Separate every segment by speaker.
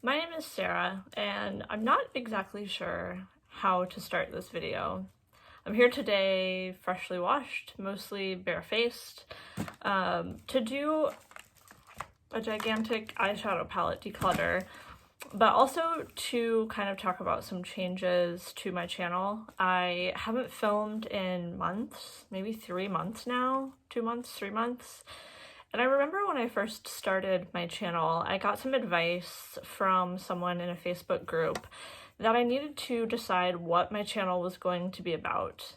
Speaker 1: My name is Sarah, and I'm not exactly sure how to start this video. I'm here today, freshly washed, mostly barefaced, to do a gigantic eyeshadow palette declutter, but also to kind of talk about some changes to my channel. I haven't filmed in months, maybe 3 months now, 2 months, 3 months. And I remember when I first started my channel, I got some advice from someone in a Facebook group that I needed to decide what my channel was going to be about.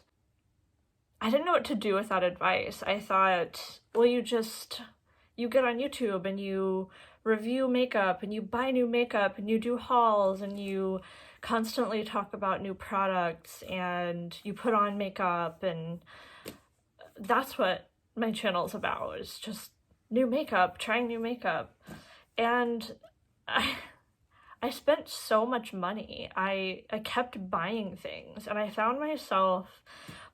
Speaker 1: I didn't know what to do with that advice. I thought, well, you get on YouTube and you review makeup and you buy new makeup and you do hauls and you constantly talk about new products and you put on makeup, and that's what my channel's about, is just new makeup, trying new makeup. And I spent so much money. I kept buying things, and I found myself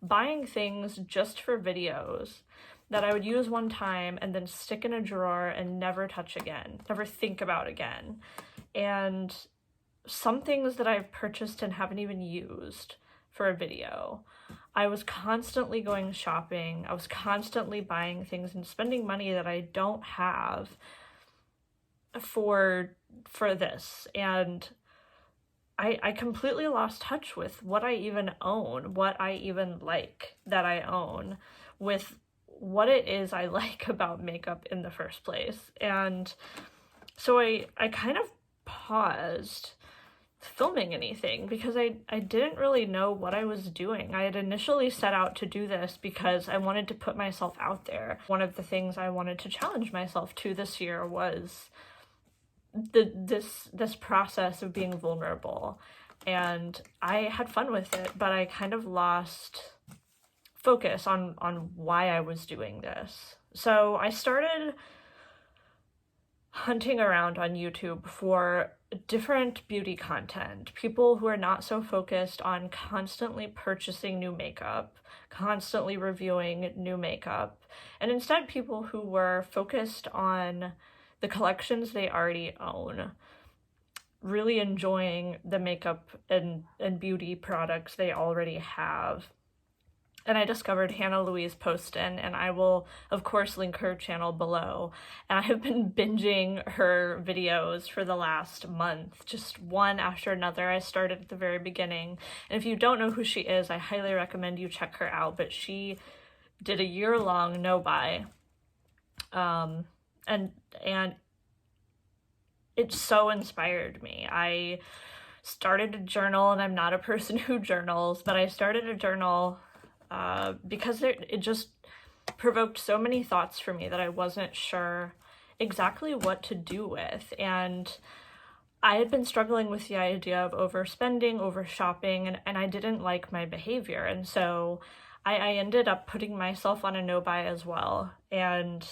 Speaker 1: buying things just for videos that I would use one time and then stick in a drawer and never touch again, never think about again. And some things that I've purchased and haven't even used for a video. I was constantly going shopping. I was constantly buying things and spending money that I don't have for this. And I completely lost touch with what I even own, what I even like that I own, with what it is I like about makeup in the first place. And so I kind of paused filming anything because I didn't really know what I was doing. I had initially set out to do this because I wanted to put myself out there. One of the things I wanted to challenge myself to this year was this process of being vulnerable, and I had fun with it, but I kind of lost focus on why I was doing this. So I started hunting around on YouTube for different beauty content, people who are not so focused on constantly purchasing new makeup, constantly reviewing new makeup, and instead people who were focused on the collections they already own, really enjoying the makeup and beauty products they already have. And I discovered Hannah Louise Poston, and I will, of course, link her channel below. And I have been binging her videos for the last month, just one after another. I started at the very beginning. And if you don't know who she is, I highly recommend you check her out. But she did a year-long no-buy. And it so inspired me. I started a journal, and I'm not a person who journals, but I started a journal because it just provoked so many thoughts for me that I wasn't sure exactly what to do with. And I had been struggling with the idea of overspending, over shopping, and I didn't like my behavior. And so I ended up putting myself on a no-buy as well. And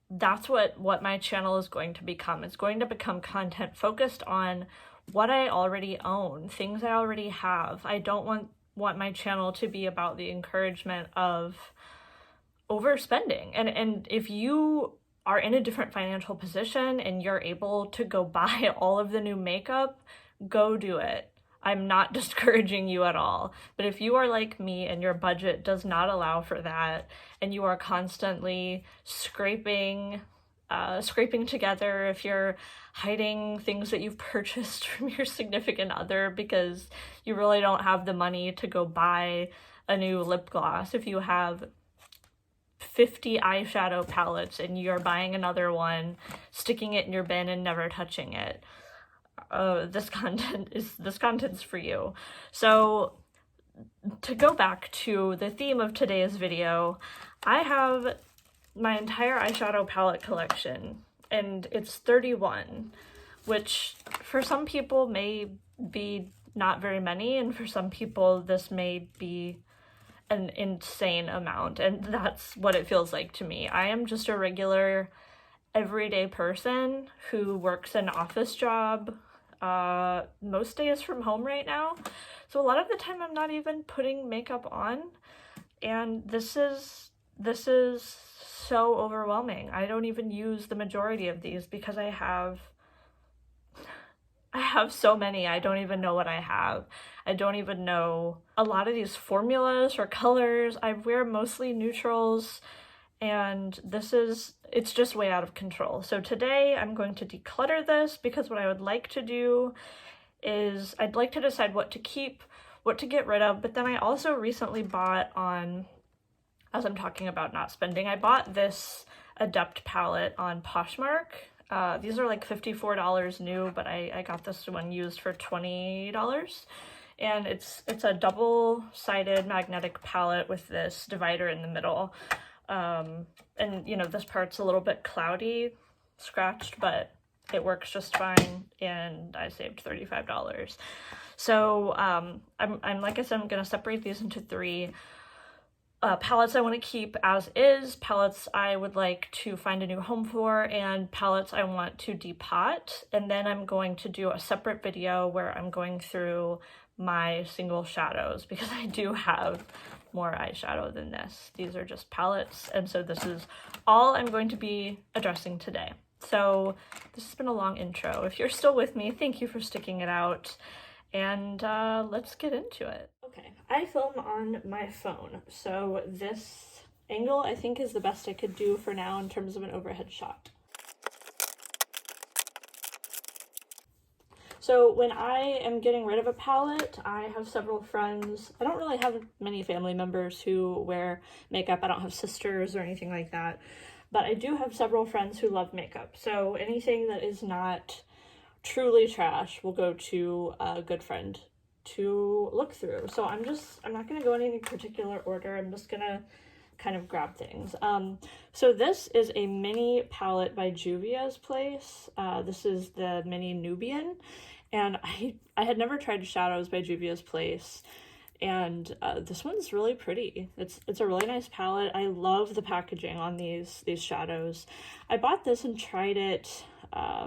Speaker 1: that's what my channel is going to become. It's going to become content focused on what I already own, things I already have. I don't want my channel to be about the encouragement of overspending. And if you are in a different financial position and you're able to go buy all of the new makeup, go do it. I'm not discouraging you at all. But if you are like me and your budget does not allow for that, and you are constantly scraping together, if you're hiding things that you've purchased from your significant other because you really don't have the money to go buy a new lip gloss, if you have 50 eyeshadow palettes and you're buying another one, sticking it in your bin and never touching it, this content's for you. So to go back to the theme of today's video, I have my entire eyeshadow palette collection, and it's 31, which for some people may be not very many, and for some people this may be an insane amount, and that's what it feels like to me. I am just a regular, everyday person who works an office job, most days from home right now, so a lot of the time I'm not even putting makeup on, and this is so overwhelming. I don't even use the majority of these because I have I have so many, I don't even know what I have. I don't even know a lot of these formulas or colors. I wear mostly neutrals, and it's just way out of control. So today I'm going to declutter this, because what I would like to do is I'd like to decide what to keep, what to get rid of, but then I also recently bought as I'm talking about not spending, I bought this Adept palette on Poshmark. These are like $54 new, but I got this one used for $20. And it's a double-sided magnetic palette with this divider in the middle. And you know, this part's a little bit cloudy, scratched, but it works just fine, and I saved $35. So I'm like I said, I'm gonna separate these into three. Palettes I want to keep as is, palettes I would like to find a new home for, and palettes I want to depot. And then I'm going to do a separate video where I'm going through my single shadows, because I do have more eyeshadow than this. These are just palettes, and so this is all I'm going to be addressing today. So this has been a long intro. If you're still with me, thank you for sticking it out, and let's get into it. Okay, I film on my phone, so this angle I think is the best I could do for now in terms of an overhead shot. So when I am getting rid of a palette, I have several friends. I don't really have many family members who wear makeup. I don't have sisters or anything like that, but I do have several friends who love makeup. So anything that is not truly trash will go to a good friend to look through. So I'm not going to go in any particular order. I'm just going to kind of grab things. So this is a mini palette by Juvia's Place. This is the mini Nubian, and I had never tried shadows by Juvia's Place, and this one's really pretty. It's a really nice palette. I love the packaging on these shadows. I bought this and tried it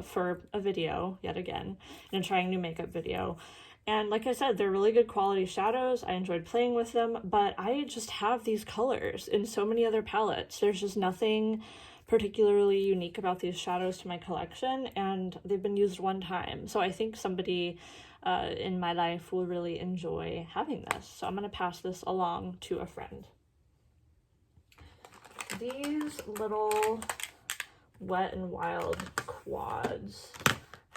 Speaker 1: for a video yet again, and trying new makeup video. And like I said, they're really good quality shadows. I enjoyed playing with them, but I just have these colors in so many other palettes. There's just nothing particularly unique about these shadows to my collection, and they've been used one time. So I think somebody in my life will really enjoy having this. So I'm going to pass this along to a friend. These little Wet n Wild quads.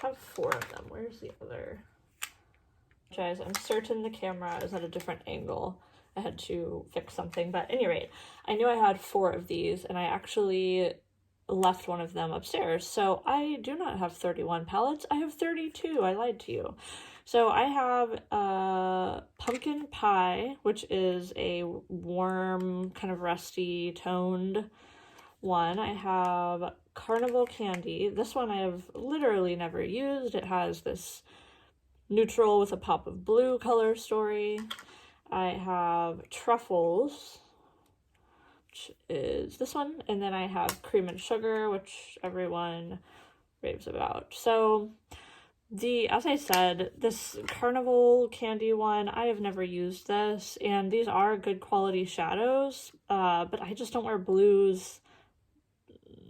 Speaker 1: I have 4 of them. Where's the other? I'm certain the camera is at a different angle. I had to fix something, but at any rate, I knew I had 4 of these, and I actually left one of them upstairs. So I do not have 31 palettes. I have 32. I lied to you. So I have Pumpkin Pie, which is a warm, kind of rusty toned one. I have Carnival Candy. This one I have literally never used. It has this neutral with a pop of blue color story. I have Truffles, which is this one, and then I have Cream and Sugar, which everyone raves about. So as I said, this Carnival Candy one, I have never used this, and these are good quality shadows, but I just don't wear blues.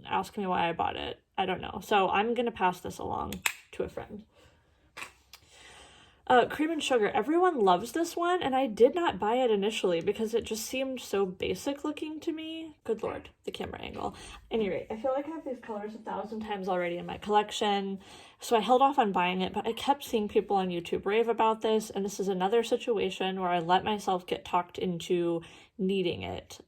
Speaker 1: Ask me why I bought it. I don't know. So I'm gonna pass this along to a friend. Cream and Sugar. Everyone loves this one, and I did not buy it initially because it just seemed so basic looking to me. Good lord, the camera angle. Anyway, I feel like I have these colors 1,000 times already in my collection, so I held off on buying it, but I kept seeing people on YouTube rave about this, and this is another situation where I let myself get talked into needing it.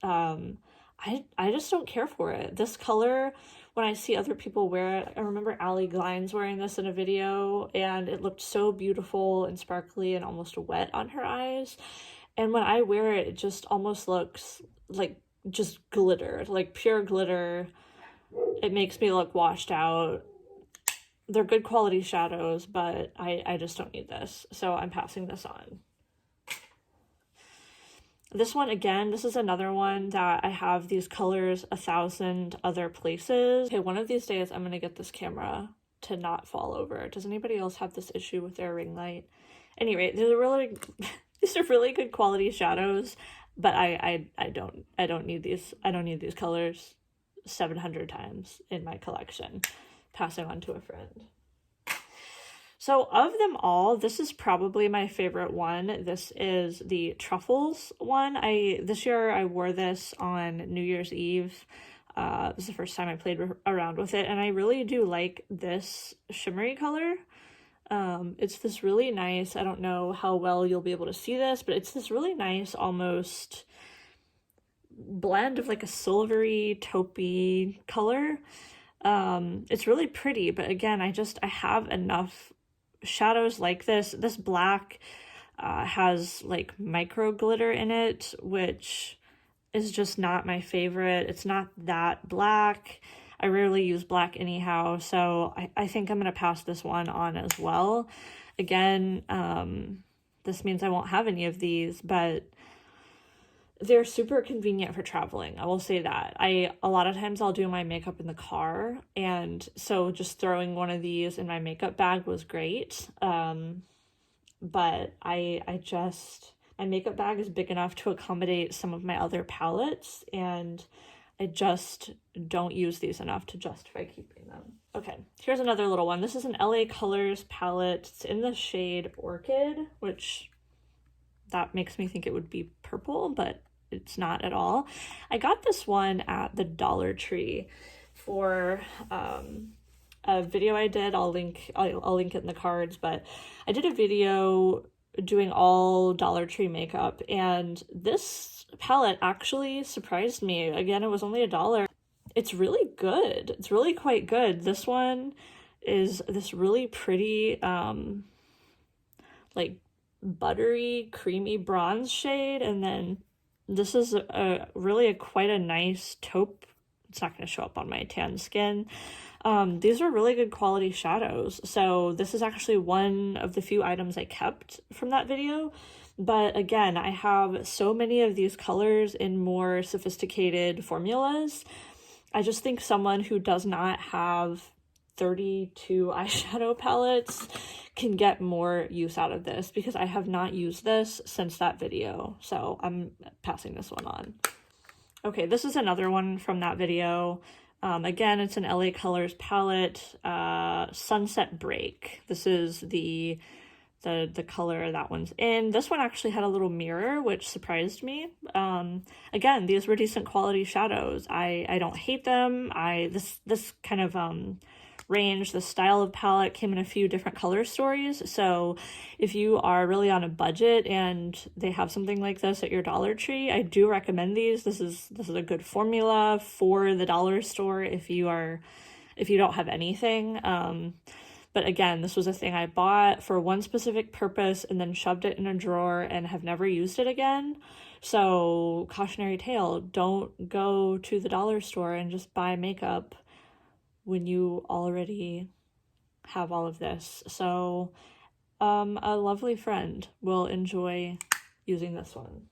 Speaker 1: I just don't care for it. This color, when I see other people wear it, I remember Allie Glines wearing this in a video, and it looked so beautiful and sparkly and almost wet on her eyes. And when I wear it, it just almost looks like just glitter, like pure glitter. It makes me look washed out. They're good quality shadows, but I just don't need this. So I'm passing this on. This one, again, this is another one that I have these colors 1,000 other places. Okay, one of these days I'm going to get this camera to not fall over. Does anybody else have this issue with their ring light? Anyway, these are really good quality shadows, but I don't need these. I don't need these colors 700 times in my collection. Passing on to a friend. So of them all, this is probably my favorite one. This is the Truffles one. This year I wore this on New Year's Eve. This is the first time I played around with it, and I really do like this shimmery color. It's this really nice, I don't know how well you'll be able to see this, but it's this really nice almost blend of like a silvery taupey color. It's really pretty, but again, I have enough shadows like this. This black has like micro glitter in it, which is just not my favorite. It's not that black. I rarely use black anyhow, so I think I'm going to pass this one on as well. Again, this means I won't have any of these, but they're super convenient for traveling. I will say that. A lot of times I'll do my makeup in the car, and so just throwing one of these in my makeup bag was great. But my makeup bag is big enough to accommodate some of my other palettes, and I just don't use these enough to justify keeping them. Okay, here's another little one. This is an LA Colors palette. It's in the shade Orchid, which that makes me think it would be purple, but it's not at all. I got this one at the Dollar Tree for a video I did. I'll link it in the cards, but I did a video doing all Dollar Tree makeup, and this palette actually surprised me. Again, it was only $1. It's really good. It's really quite good. This one is this really pretty like buttery creamy bronze shade, and then this is quite a nice taupe. It's not going to show up on my tan skin. These are really good quality shadows, so this is actually one of the few items I kept from that video. But again, I have so many of these colors in more sophisticated formulas. I just think someone who does not have 32 eyeshadow palettes can get more use out of this, because I have not used this since that video, so I'm passing this one on. Okay, this is another one from that video. Again, it's an LA Colors palette, Sunset Break. This is the color that one's in. This one actually had a little mirror, which surprised me. Again, these were decent quality shadows. I don't hate them. This kind of range, the style of palette came in a few different color stories, so if you are really on a budget and they have something like this at your Dollar Tree, I do recommend these. This is a good formula for the dollar store if you don't have anything. But again, this was a thing I bought for one specific purpose and then shoved it in a drawer and have never used it again. So cautionary tale, don't go to the dollar store and just buy makeup when you already have all of this. So a lovely friend will enjoy using this one.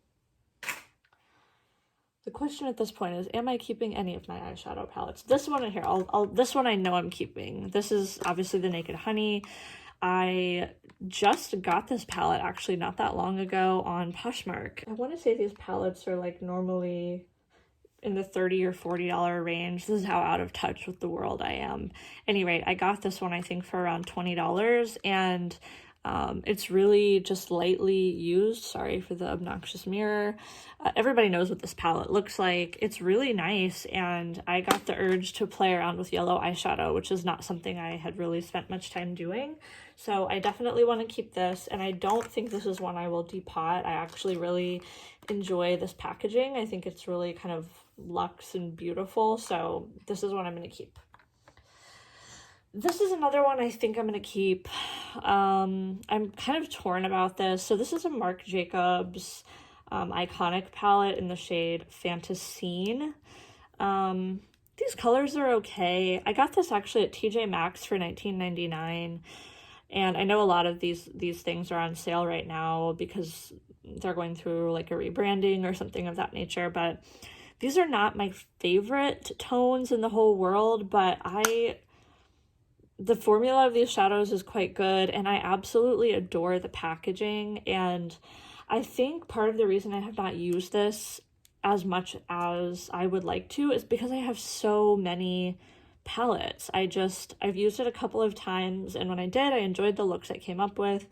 Speaker 1: The question at this point is, am I keeping any of my eyeshadow palettes? This one here, this one I know I'm keeping. This is obviously the Naked Honey. I just got this palette actually not that long ago on Poshmark. I want to say these palettes are like normally in the $30 or $40 range. This is how out of touch with the world I am. Anyway, I got this one I think for around $20, and it's really just lightly used. Sorry for the obnoxious mirror. Everybody knows what this palette looks like. It's really nice, and I got the urge to play around with yellow eyeshadow, which is not something I had really spent much time doing. So I definitely want to keep this, and I don't think this is one I will depot. I actually really enjoy this packaging. I think it's really kind of luxe and beautiful, so this is what I'm going to keep. This is another one I think I'm going to keep. I'm kind of torn about this. So this is a Marc Jacobs Iconic palette in the shade Fantasine. These colors are okay. I got this actually at TJ Maxx for $19.99. And I know a lot of these things are on sale right now because they're going through like a rebranding or something of that nature. But these are not my favorite tones in the whole world, but the formula of these shadows is quite good, and I absolutely adore the packaging. And I think part of the reason I have not used this as much as I would like to is because I have so many palettes. I've used it a couple of times, and when I did, I enjoyed the looks I came up with.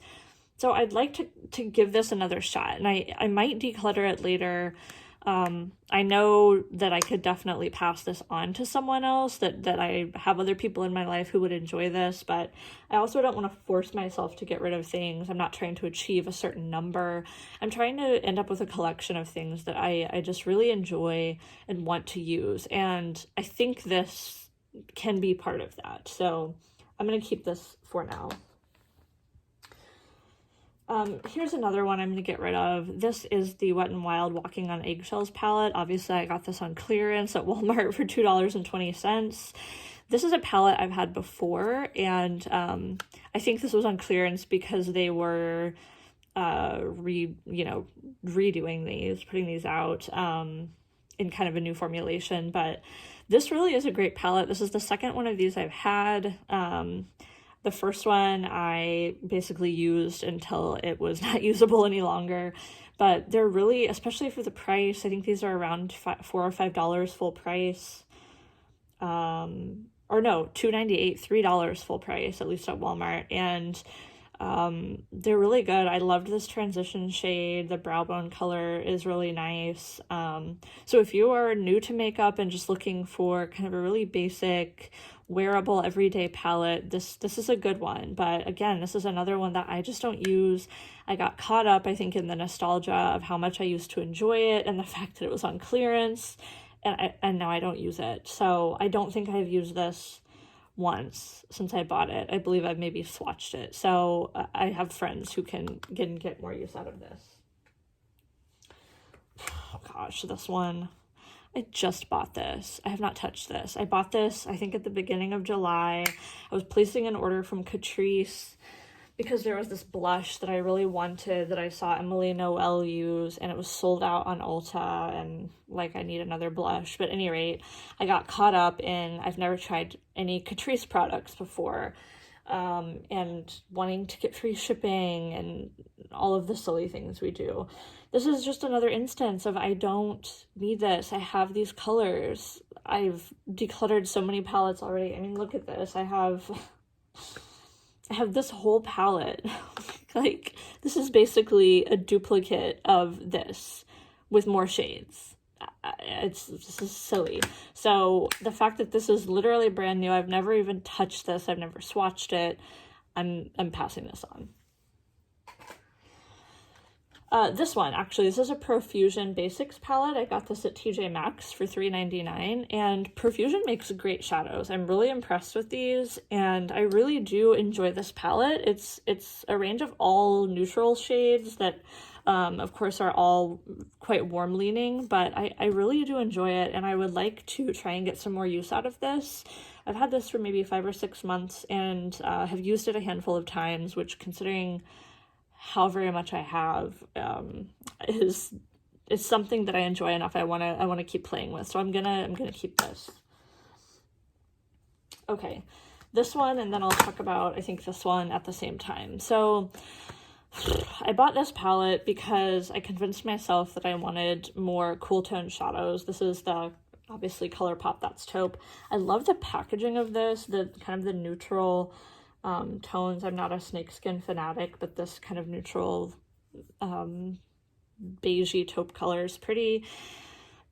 Speaker 1: So I'd like to give this another shot, and I might declutter it later. I know that I could definitely pass this on to someone else, that I have other people in my life who would enjoy this, but I also don't want to force myself to get rid of things. I'm not trying to achieve a certain number. I'm trying to end up with a collection of things that I just really enjoy and want to use, and I think this can be part of that. So I'm going to keep this for now. Here's another one I'm going to get rid of. This is the Wet n Wild Walking on Eggshells palette. Obviously, I got this on clearance at Walmart for $2.20. This is a palette I've had before, and I think this was on clearance because they were redoing these, putting these out in kind of a new formulation. But this really is a great palette. This is the second one of these I've had. The first one I basically used until it was not usable any longer, but they're really, especially for the price, I think these are around $4 or $5 full price, or no, $2.98, $3 full price, at least at Walmart, and they're really good. I loved this transition shade. The brow bone color is really nice. So if you are new to makeup and just looking for kind of a really basic, wearable, everyday palette, this is a good one. But again, this is another one that I just don't use. I got caught up, I think, in the nostalgia of how much I used to enjoy it and the fact that it was on clearance, and now I don't use it. So I don't think I've used this once since I bought it. I believe I've maybe swatched it. So I have friends who can get more use out of this. Oh gosh, this one. I just bought this. I have not touched this. I bought this, I think, at the beginning of July. I was placing an order from Catrice because there was this blush that I really wanted that I saw Emily Noel use, and it was sold out on Ulta, and like, I need another blush. But at any rate, I got caught up in, I've never tried any Catrice products before, and wanting to get free shipping and all of the silly things we do. This is just another instance of I don't need this. I have these colors. I've decluttered so many palettes already. I mean, look at this. I have this whole palette. Like, this is basically a duplicate of this with more shades. This is silly. So the fact that this is literally brand new, I've never even touched this, I've never swatched it, I'm passing this on. This one, actually, this is a Profusion Basics palette. I got this at TJ Maxx for $3.99, and Profusion makes great shadows. I'm really impressed with these, and I really do enjoy this palette. It's a range of all neutral shades that, of course, are all quite warm leaning, but I really do enjoy it, and I would like to try and get some more use out of this. I've had this for maybe 5 or 6 months, and have used it a handful of times, which, considering how very much I have, is something that I enjoy enough. I wanna keep playing with. So I'm gonna keep this. Okay, this one, and then I'll talk about, I think, this one at the same time. So I bought this palette because I convinced myself that I wanted more cool tone shadows. This is the, obviously, ColourPop That's Taupe. I love the packaging of this, the kind of the neutral tones. I'm not a snakeskin fanatic, but this kind of neutral beigey taupe color is pretty.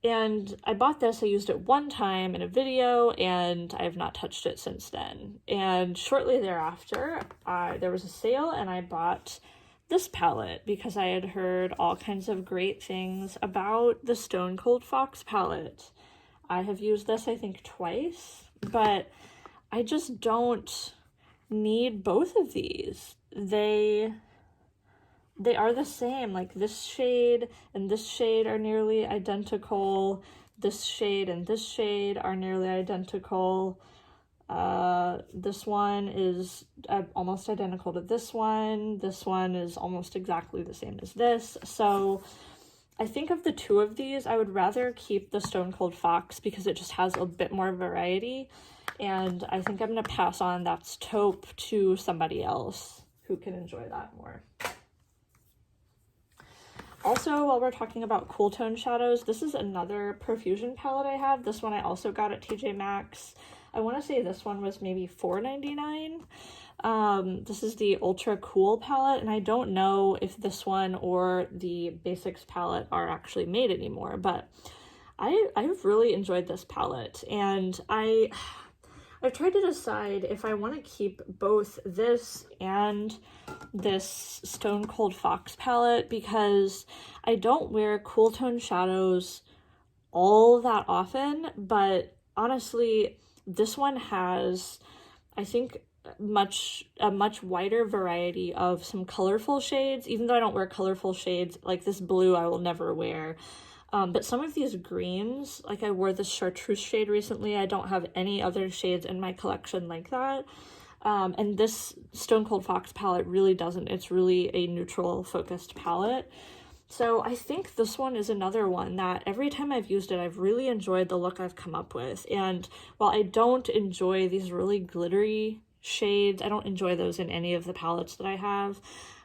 Speaker 1: And I bought this, I used it one time in a video, and I have not touched it since then. And shortly thereafter, there was a sale, and I bought this palette because I had heard all kinds of great things about the Stone Cold Fox palette. I have used this, I think, twice, but I just don't need both of these. They are the same. Like, this shade and this shade are nearly identical. This shade and this shade are nearly identical. This one is almost identical to this one. This one is almost exactly the same as this. So I think of the two of these, I would rather keep the Stone Cold Fox because it just has a bit more variety. And I think I'm going to pass on That's Taupe to somebody else who can enjoy that more. Also, while we're talking about cool tone shadows, this is another Profusion palette I have. This one I also got at TJ Maxx. I want to say this one was maybe $4.99. This is the Ultra Cool palette, and I don't know if this one or the Basics palette are actually made anymore, but I've really enjoyed this palette, and I've tried to decide if I want to keep both this and this Stone Cold Fox palette, because I don't wear cool tone shadows all that often, but honestly, this one has, I think, a much wider variety of some colorful shades, even though I don't wear colorful shades. Like this blue I will never wear. But some of these greens, like I wore this chartreuse shade recently. I don't have any other shades in my collection like that. And this Stone Cold Fox palette really doesn't. It's really a neutral focused palette. So I think this one is another one that every time I've used it, I've really enjoyed the look I've come up with. And while I don't enjoy these really glittery shades, I don't enjoy those in any of the palettes that I have.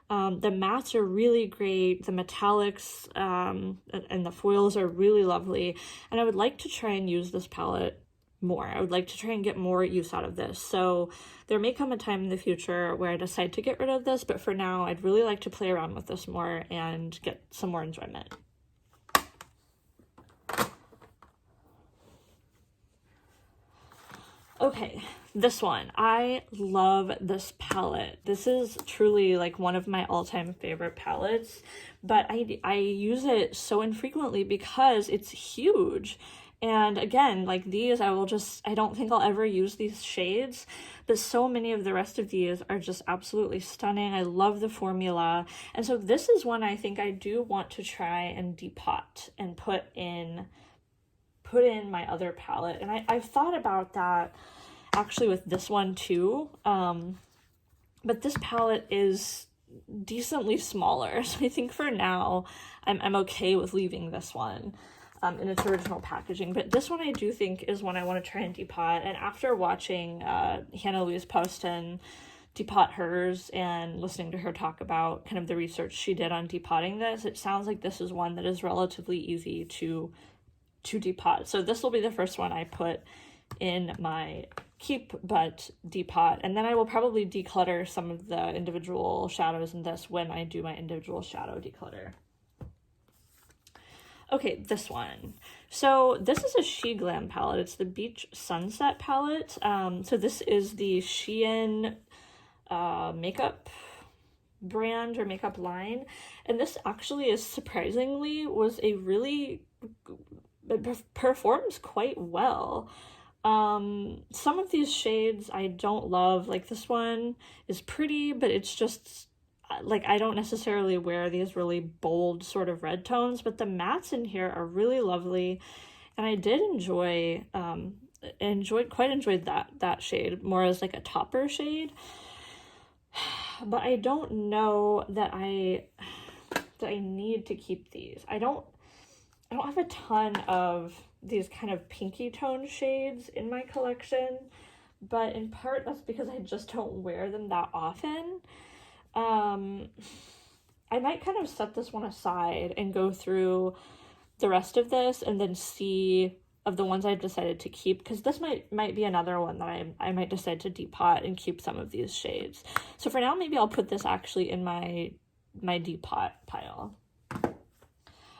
Speaker 1: The mattes are really great, the metallics and the foils are really lovely, and I would like to try and use this palette more. I would like to try and get more use out of this. So there may come a time in the future where I decide to get rid of this, but for now I'd really like to play around with this more and get some more enjoyment. Okay, this one. I love this palette. This is truly like one of my all-time favorite palettes, but I use it so infrequently because it's huge. And again, like these, I don't think I'll ever use these shades, but so many of the rest of these are just absolutely stunning. I love the formula. And so this is one I think I do want to try and depot and put in my other palette. And I've thought about that actually with this one too. But this palette is decently smaller. So I think for now, I'm okay with leaving this one in its original packaging. But this one I do think is one I want to try and depot. And after watching Hannah Louise Poston depot hers and listening to her talk about kind of the research she did on depotting this, it sounds like this is one that is relatively easy to depot. So this will be the first one I put in my keep but depot, and then I will probably declutter some of the individual shadows in this when I do my individual shadow declutter. Okay, this one. So this is a She Glam palette. It's the Beach Sunset palette. So this is the Shein makeup brand or makeup line, and this actually is surprisingly performs quite well. Some of these shades I don't love. Like this one is pretty, but it's just like I don't necessarily wear these really bold sort of red tones, but the mattes in here are really lovely, and I did enjoyed that shade more as like a topper shade. But I don't know that I need to keep these. I don't have a ton of these kind of pinky tone shades in my collection, but in part that's because I just don't wear them that often. I might kind of set this one aside and go through the rest of this and then see of the ones I've decided to keep, because this might be another one that I might decide to depot and keep some of these shades. So for now, maybe I'll put this actually in my depot pile.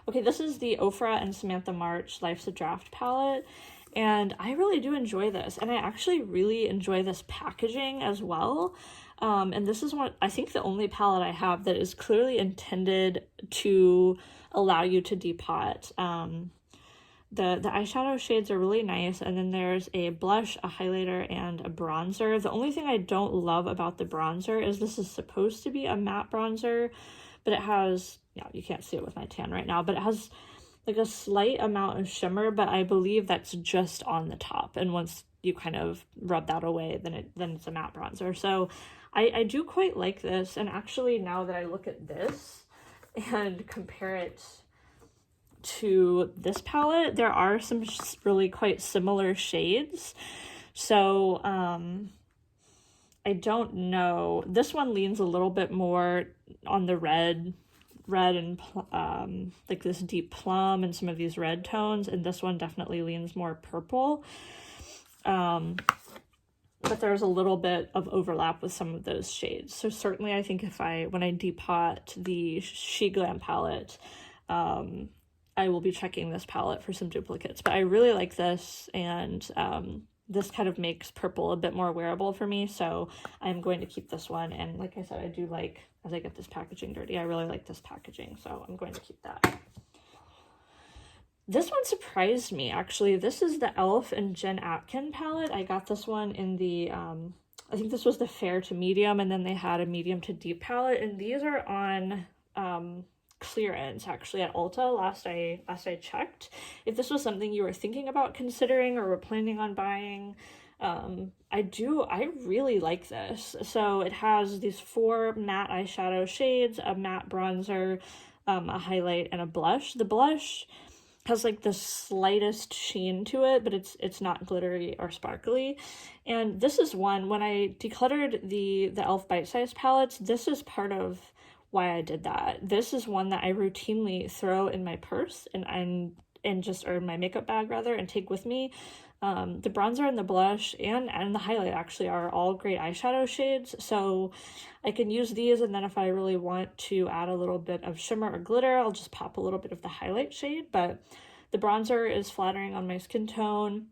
Speaker 1: Okay, this is the Ofra and Samantha March Life's a Draft palette, and I really do enjoy this, and I actually really enjoy this packaging as well. And this is I think the only palette I have that is clearly intended to allow you to depot. The eyeshadow shades are really nice, and then there's a blush, a highlighter, and a bronzer. The only thing I don't love about the bronzer is this is supposed to be a matte bronzer, but it has, you can't see it with my tan right now, but it has like a slight amount of shimmer, but I believe that's just on the top, and once you kind of rub that away, then it's a matte bronzer. So I do quite like this, and actually now that I look at this and compare it to this palette, there are some really quite similar shades. So I don't know. This one leans a little bit more on the red and like this deep plum and some of these red tones, and this one definitely leans more purple. but there's a little bit of overlap with some of those shades. So certainly I think when I depot the She Glam palette, I will be checking this palette for some duplicates. But I really like this, and this kind of makes purple a bit more wearable for me, so I'm going to keep this one. And like I said, I do like, as I get this packaging dirty, I really like this packaging, so I'm going to keep that. This one surprised me, actually. This is the e.l.f. and Jen Atkin palette. I got this one in the, I think this was the fair to medium, and then they had a medium to deep palette, and these are on clearance, actually, at Ulta last I checked. If this was something you were thinking about considering or were planning on buying, I really like this. So it has these 4 matte eyeshadow shades, a matte bronzer, a highlight, and a blush. The blush has like the slightest sheen to it, but it's not glittery or sparkly. And this is one, when I decluttered the e.l.f. bite-sized palettes, this is part of why I did that. This is one that I routinely throw in my purse or in my makeup bag rather, and take with me. The bronzer and the blush and the highlight actually are all great eyeshadow shades, so I can use these, and then if I really want to add a little bit of shimmer or glitter, I'll just pop a little bit of the highlight shade. But the bronzer is flattering on my skin tone.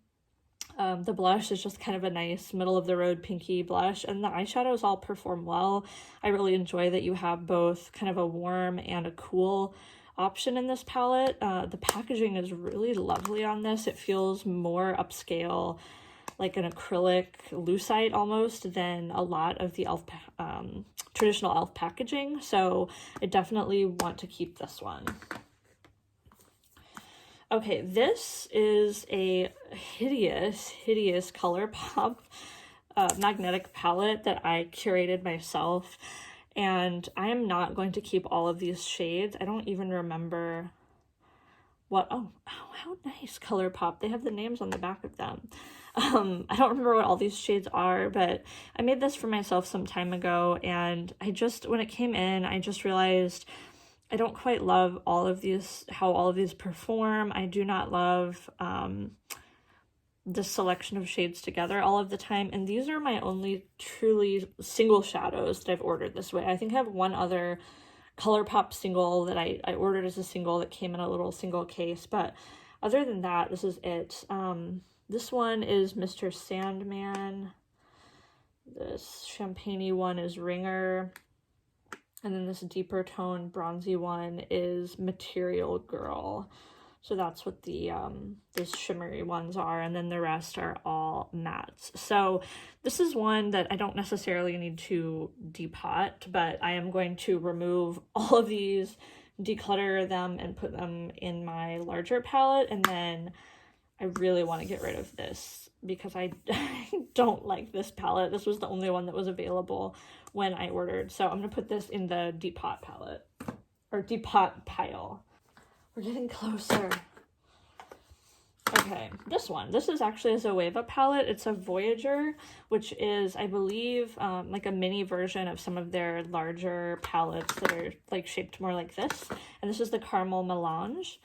Speaker 1: The blush is just kind of a nice middle of the road pinky blush, and the eyeshadows all perform well. I really enjoy that you have both kind of a warm and a cool option in this palette. The packaging is really lovely on this. It feels more upscale, like an acrylic lucite almost, than a lot of the e.l.f. Traditional e.l.f. packaging, so I definitely want to keep this one. Okay, this is a hideous ColourPop magnetic palette that I curated myself, and I am not going to keep all of these shades. I don't even remember what, oh, how nice, ColourPop. They have the names on the back of them. I don't remember what all these shades are, but I made this for myself some time ago, and when it came in, I just realized I don't quite love how all of these perform. I do not love this selection of shades together all of the time, and these are my only truly single shadows that I've ordered this way. I think I have one other ColourPop single that I ordered as a single that came in a little single case, but other than that, this is it. This one is Mr. Sandman. This champagne-y one is Ringer. And then this deeper tone bronzy one is Material Girl. So that's what the those shimmery ones are, and then the rest are all mattes. So this is one that I don't necessarily need to depot, but I am going to remove all of these, declutter them, and put them in my larger palette. And then I really want to get rid of this because I don't like this palette. This was the only one that was available when I ordered. So I'm going to put this in the depot palette, or depot pile. We're getting closer. Okay, this one. This is actually a Zoeva palette. It's a Voyager, which is, I believe, like a mini version of some of their larger palettes that are like shaped more like this. And this is the Caramel Melange.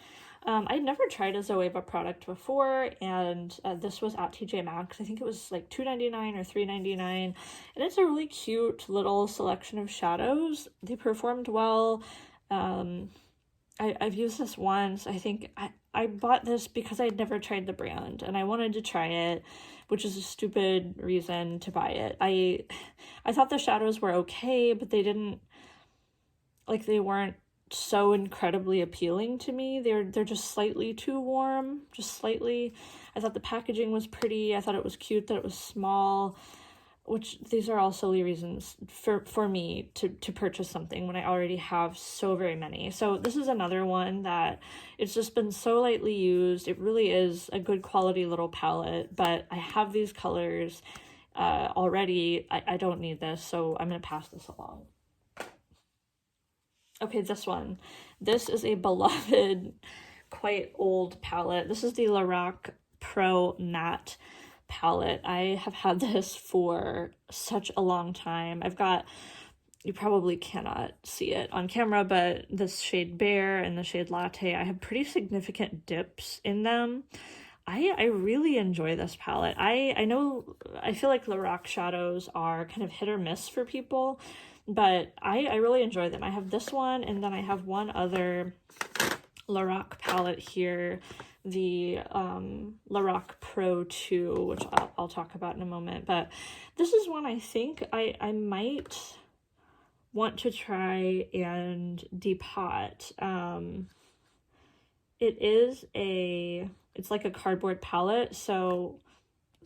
Speaker 1: I'd never tried a Zoeva product before, and this was at TJ Maxx. I think it was like $2.99 or $3.99, and it's a really cute little selection of shadows. They performed well. I've used this once. I think I bought this because I'd never tried the brand, and I wanted to try it, which is a stupid reason to buy it. I thought the shadows were okay, but they weren't so incredibly appealing to me. They're just slightly too warm, just slightly. I thought the packaging was pretty. I thought it was cute that it was small, which these are all silly reasons for me to purchase something when I already have so very many. So this is another one that it's just been so lightly used. It really is a good quality little palette, but I have these colors already. I don't need this, so I'm going to pass this along. Okay, this one. This is a beloved, quite old palette. This is the Lorac Pro Matte palette. I have had this for such a long time. You probably cannot see it on camera, but this shade Bear and the shade Latte, I have pretty significant dips in them. I really enjoy this palette. I know, I feel like Lorac shadows are kind of hit or miss for people, but I really enjoy them. I have this one, and then I have one other Lorac palette here, the Lorac Pro 2, which I'll talk about in a moment. But this is one I think I might want to try and depot. It's like a cardboard palette, so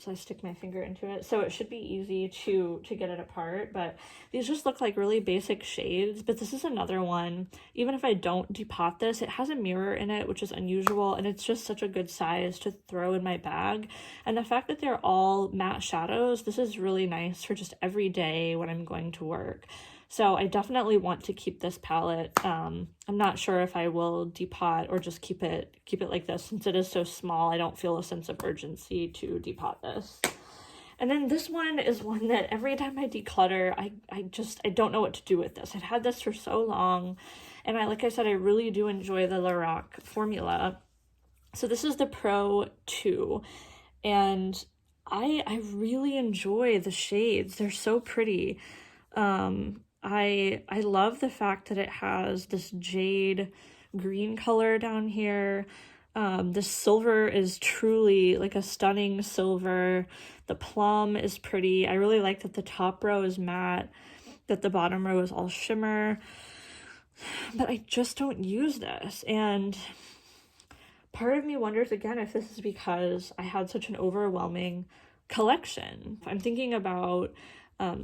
Speaker 1: I stick my finger into it, so it should be easy to get it apart. But these just look like really basic shades. But this is another one, even if I don't depot this, it has a mirror in it, which is unusual, and it's just such a good size to throw in my bag. And the fact that they're all matte shadows, this is really nice for just every day when I'm going to work. So I definitely want to keep this palette. I'm not sure if I will depot or just keep it like this. Since it is so small, I don't feel a sense of urgency to depot this. And then this one is one that every time I declutter, I don't know what to do with this. I've had this for so long, and like I said, I really do enjoy the Lorac formula. So this is the Pro 2, and I really enjoy the shades. They're so pretty. I love the fact that it has this jade green color down here. This silver is truly like a stunning silver. The plum is pretty. I really like that the top row is matte, that the bottom row is all shimmer. But I just don't use this. And part of me wonders again if this is because I had such an overwhelming collection. I'm thinking about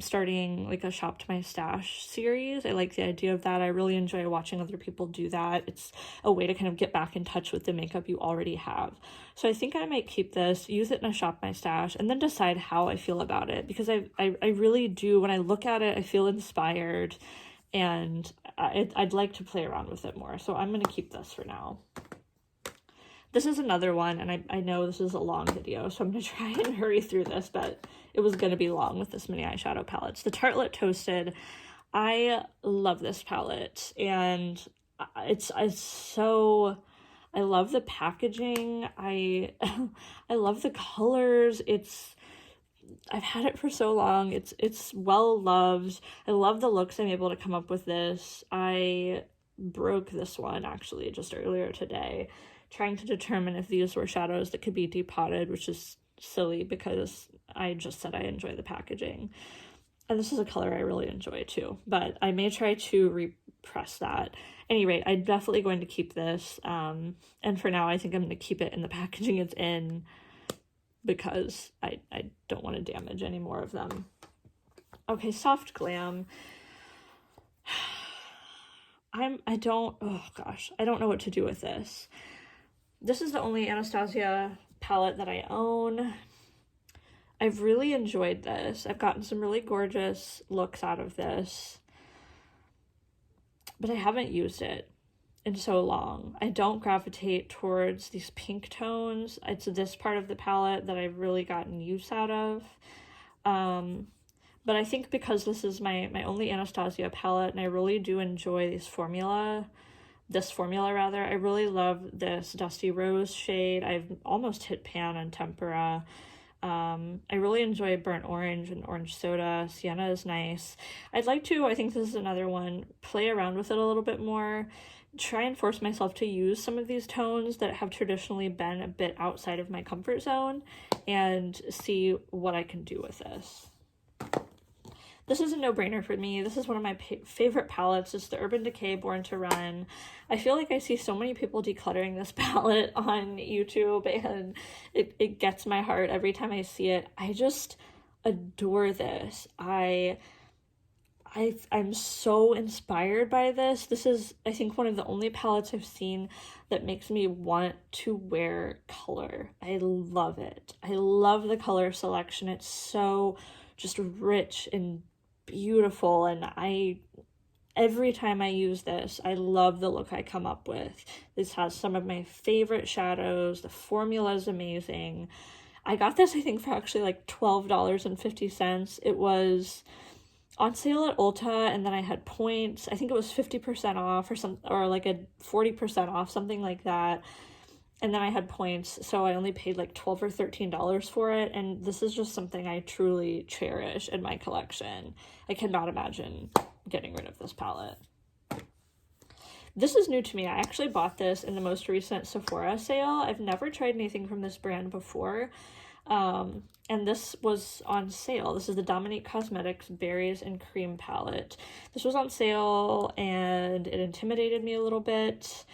Speaker 1: starting like a shop to my stash series. I like the idea of that. I really enjoy watching other people do that. It's a way to kind of get back in touch with the makeup you already have. So I think I might keep this, use it in a shop my stash, and then decide how I feel about it, because I really do, when I look at it, I feel inspired, and I'd like to play around with it more. So I'm going to keep this for now. This is another one, and I know this is a long video, so I'm going to try and hurry through this, but it was going to be long with this many eyeshadow palettes. The Tartelette Toasted. I love this palette, and it's so... I love the packaging. I love the colors. I've had it for so long. It's well loved. I love the looks I'm able to come up with this. I broke this one actually just earlier today, trying to determine if these were shadows that could be depotted, which is silly because I just said I enjoy the packaging. And this is a color I really enjoy too, but I may try to repress that. At any rate, I'm definitely going to keep this. And for now, I think I'm going to keep it in the packaging it's in, because I don't want to damage any more of them. Okay, Soft Glam. I don't know what to do with this. This is the only Anastasia palette that I own. I've really enjoyed this. I've gotten some really gorgeous looks out of this, but I haven't used it in so long. I don't gravitate towards these pink tones. It's this part of the palette that I've really gotten use out of. But I think because this is my only Anastasia palette, and I really do enjoy this formula, I really love this Dusty Rose shade. I've almost hit pan on Tempera. I really enjoy Burnt Orange and Orange Soda. Sienna is nice. I'd like to, I think this is another one, play around with it a little bit more, try and force myself to use some of these tones that have traditionally been a bit outside of my comfort zone, and see what I can do with this. This is a no-brainer for me. This is one of my favorite palettes. It's the Urban Decay Born to Run. I feel like I see so many people decluttering this palette on YouTube, and it gets my heart every time I see it. I just adore this. I'm so inspired by this. This is, I think, one of the only palettes I've seen that makes me want to wear color. I love it. I love the color selection. It's so just rich and beautiful, and every time I use this, I love the look I come up with. This has some of my favorite shadows. The formula is amazing. I got this, I think, for actually like $12.50. It was on sale at Ulta, and then I had points. I think it was 50% off or like a 40% off, something like that. And then I had points, so I only paid like $12 or $13 for it, and this is just something I truly cherish in my collection. I cannot imagine getting rid of this palette. This is new to me. I actually bought this in the most recent Sephora sale. I've never tried anything from this brand before, and this was on sale. This is the Dominique Cosmetics Berries and Cream palette. This was on sale, and it intimidated me a little bit.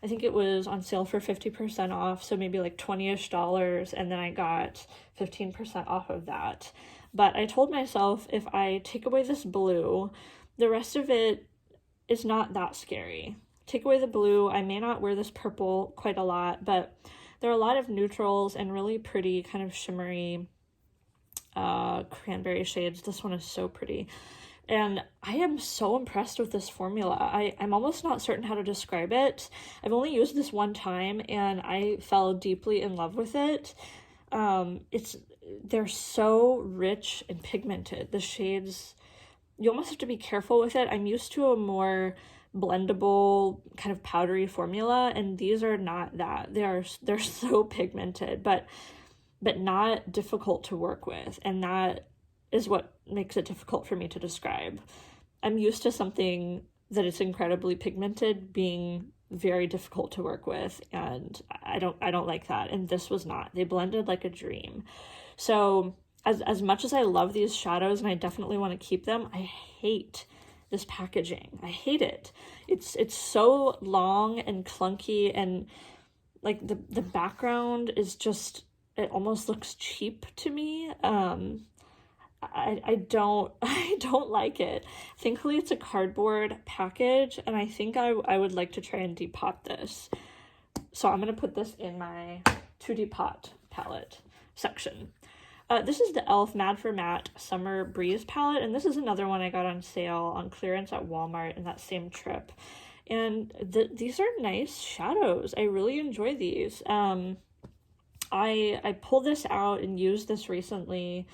Speaker 1: I think it was on sale for 50% off, so maybe like $20-ish, and then I got 15% off of that. But I told myself, if I take away this blue, the rest of it is not that scary. Take away the blue, I may not wear this purple quite a lot, but there are a lot of neutrals and really pretty kind of shimmery cranberry shades. This one is so pretty. And I am so impressed with this formula. I'm almost not certain how to describe it. I've only used this one time and I fell deeply in love with it. They're so rich and pigmented. The shades, you almost have to be careful with it. I'm used to a more blendable kind of powdery formula, and these are not that. They're so pigmented, but not difficult to work with, and that is what makes it difficult for me to describe. I'm used to something that is incredibly pigmented being very difficult to work with, and I don't like that, and this was not. They blended like a dream. So as much as I love these shadows and I definitely want to keep them, I hate this packaging. I hate it. It's so long and clunky, and like the background is just, it almost looks cheap to me. I don't like it. Thankfully it's a cardboard package, and I think I would like to try and depot this. So I'm going to put this in my to depot palette section. This is the e.l.f. Mad for Matte Summer Breeze palette, and this is another one I got on sale on clearance at Walmart in that same trip. And these are nice shadows. I really enjoy these. I pulled this out and used this recently,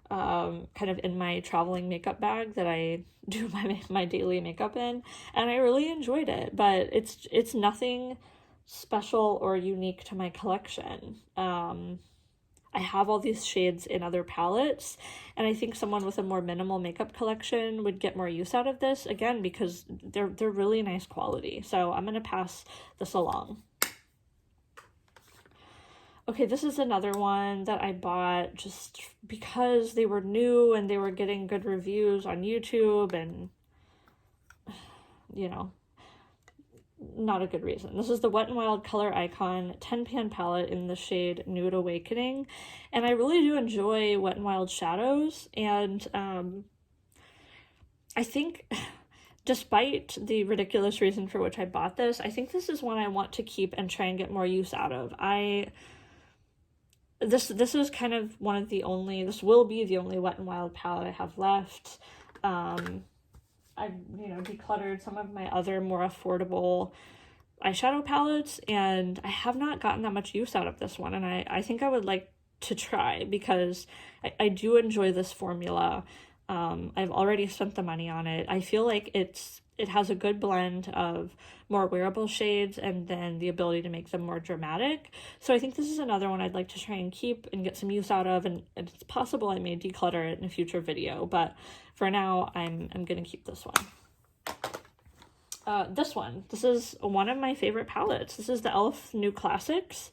Speaker 1: kind of in my traveling makeup bag that I do my daily makeup in, and I really enjoyed it, but it's nothing special or unique to my collection. I have all these shades in other palettes, and I think someone with a more minimal makeup collection would get more use out of this, again, because they're really nice quality. So I'm going to pass this along. Okay, this is another one that I bought just because they were new and they were getting good reviews on YouTube, and, you know, not a good reason. This is the Wet n Wild Color Icon 10-pan palette in the shade Nude Awakening, and I really do enjoy Wet n Wild shadows, and I think despite the ridiculous reason for which I bought this, I think this is one I want to keep and try and get more use out of. This is kind of one of the only, this will be the only Wet n Wild palette I have left. I've, decluttered some of my other more affordable eyeshadow palettes, and I have not gotten that much use out of this one, and I think I would like to try, because I do enjoy this formula. I've already spent the money on it. I feel like it has a good blend of more wearable shades and then the ability to make them more dramatic. So I think this is another one I'd like to try and keep and get some use out of, and it's possible I may declutter it in a future video, but for now I'm going to keep this one. This is one of my favorite palettes. This is the e.l.f. New Classics,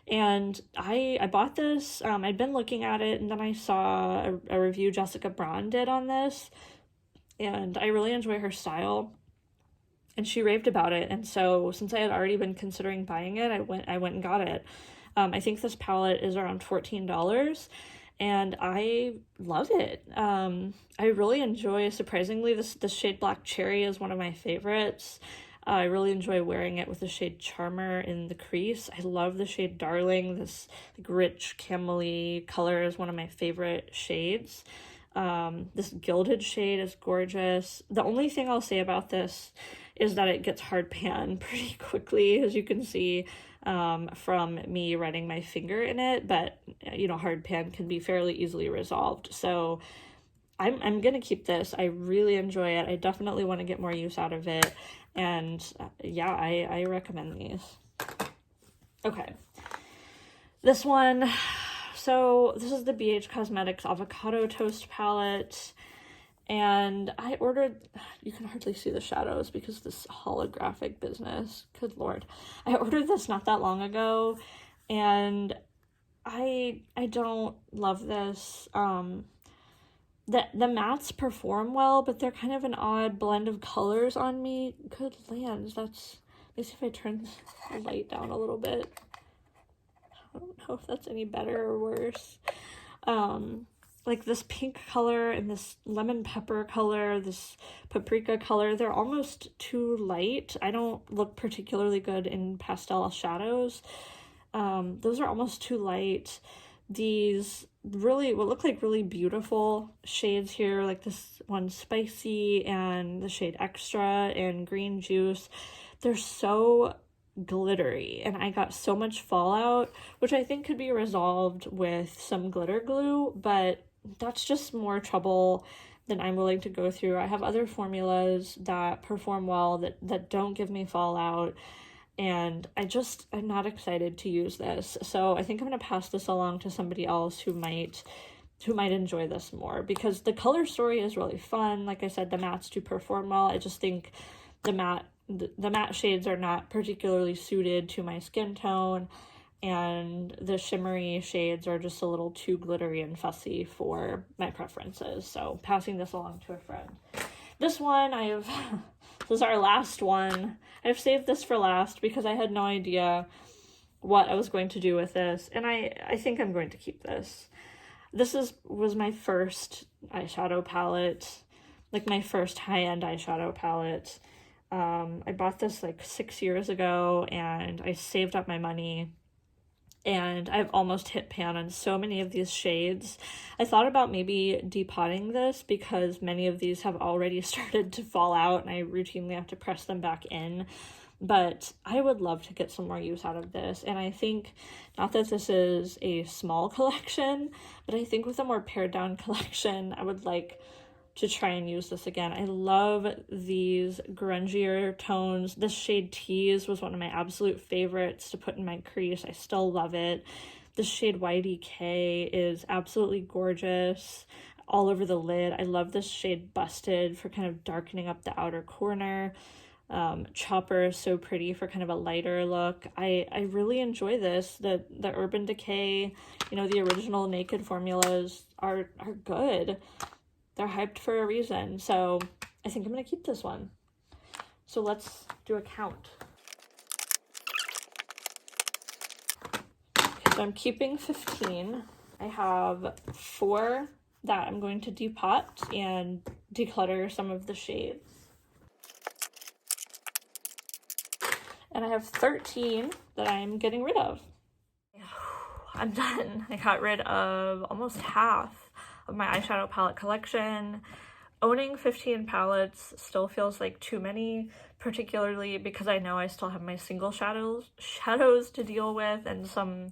Speaker 1: and I bought this. I'd been looking at it, and then I saw a review Jessica Braun did on this, and I really enjoy her style, and she raved about it, and so since I had already been considering buying it, I went and got it. I think this palette is around $14, and I love it. I really enjoy, surprisingly, this shade Black Cherry is one of my favorites. I really enjoy wearing it with the shade Charmer in the crease. I love the shade Darling. This like rich camel-y color is one of my favorite shades. This gilded shade is gorgeous. The only thing I'll say about this is that it gets hard pan pretty quickly, as you can see from me running my finger in it, but hard pan can be fairly easily resolved. So I'm gonna keep this. I really enjoy it. I definitely want to get more use out of it, and yeah, I recommend these. Okay, this one, so this is the BH Cosmetics Avocado Toast palette, and I ordered, you can hardly see the shadows because this holographic business, good lord. I ordered this not that long ago, and I don't love this. The mattes perform well, but they're kind of an odd blend of colors on me. Good lands, that's, let me see if I turn the light down a little bit. I don't know if that's any better or worse. Like this pink color and this lemon pepper color, this paprika color, they're almost too light. I don't look particularly good in pastel shadows. Those are almost too light. These really, what look like really beautiful shades here, like this one Spicy and the shade Extra and Green Juice, they're so glittery, and I got so much fallout, which I think could be resolved with some glitter glue, but that's just more trouble than I'm willing to go through. I have other formulas that perform well that don't give me fallout, and I'm not excited to use this. So I think I'm going to pass this along to somebody else who might enjoy this more, because the color story is really fun. Like I said, the mattes do perform well. I just think the matte shades are not particularly suited to my skin tone, and the shimmery shades are just a little too glittery and fussy for my preferences. So passing this along to a friend. This one this is our last one. I've saved this for last because I had no idea what I was going to do with this, and I think I'm going to keep this. This was my first eyeshadow palette, like my first high-end eyeshadow palette. I bought this like 6 years ago, and I saved up my money, and I've almost hit pan on so many of these shades. I thought about maybe depotting this because many of these have already started to fall out, and I routinely have to press them back in. But I would love to get some more use out of this, and I think, not that this is a small collection, but I think with a more pared down collection, I would like to try and use this again. I love these grungier tones. This shade Tease was one of my absolute favorites to put in my crease. I still love it. This shade YDK is absolutely gorgeous all over the lid. I love this shade Busted for kind of darkening up the outer corner. Chopper is so pretty for kind of a lighter look. I really enjoy this. The Urban Decay, the original Naked formulas are good. They're hyped for a reason, so I think I'm going to keep this one. So let's do a count. Okay, so I'm keeping 15. I have 4 that I'm going to depot and declutter some of the shades. And I have 13 that I'm getting rid of. I'm done. I got rid of almost half of my eyeshadow palette collection. Owning 15 palettes still feels like too many, particularly because I know I still have my single shadows to deal with, and some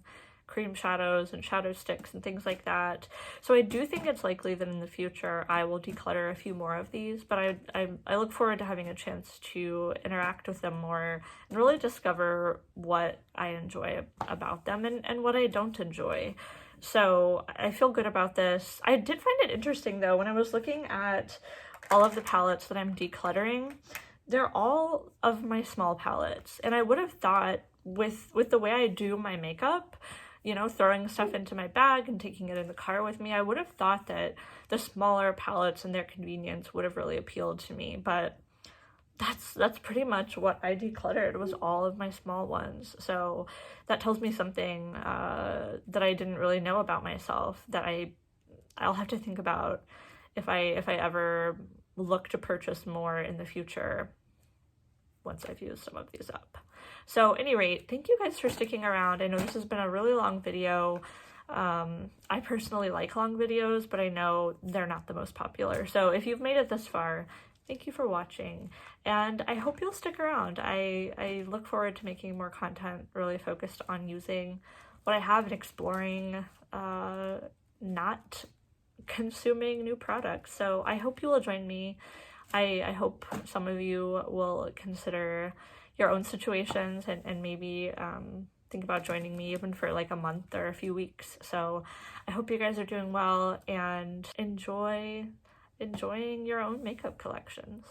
Speaker 1: cream shadows and shadow sticks and things like that. So I do think it's likely that in the future I will declutter a few more of these, but I look forward to having a chance to interact with them more and really discover what I enjoy about them and what I don't enjoy. So I feel good about this. I did find it interesting though, when I was looking at all of the palettes that I'm decluttering, they're all of my small palettes, and I would have thought with the way I do my makeup, throwing stuff into my bag and taking it in the car with me, I would have thought that the smaller palettes and their convenience would have really appealed to me, but that's pretty much what I decluttered, was all of my small ones. So that tells me something that I didn't really know about myself, that I'll have to think about if I ever look to purchase more in the future once I've used some of these up. So at any rate, thank you guys for sticking around. I know this has been a really long video. I personally like long videos, but I know they're not the most popular. So if you've made it this far, thank you for watching, and I hope you'll stick around. I look forward to making more content really focused on using what I have and exploring, not consuming new products. So I hope you will join me. I hope some of you will consider your own situations and maybe think about joining me even for like a month or a few weeks. So I hope you guys are doing well and enjoying your own makeup collections.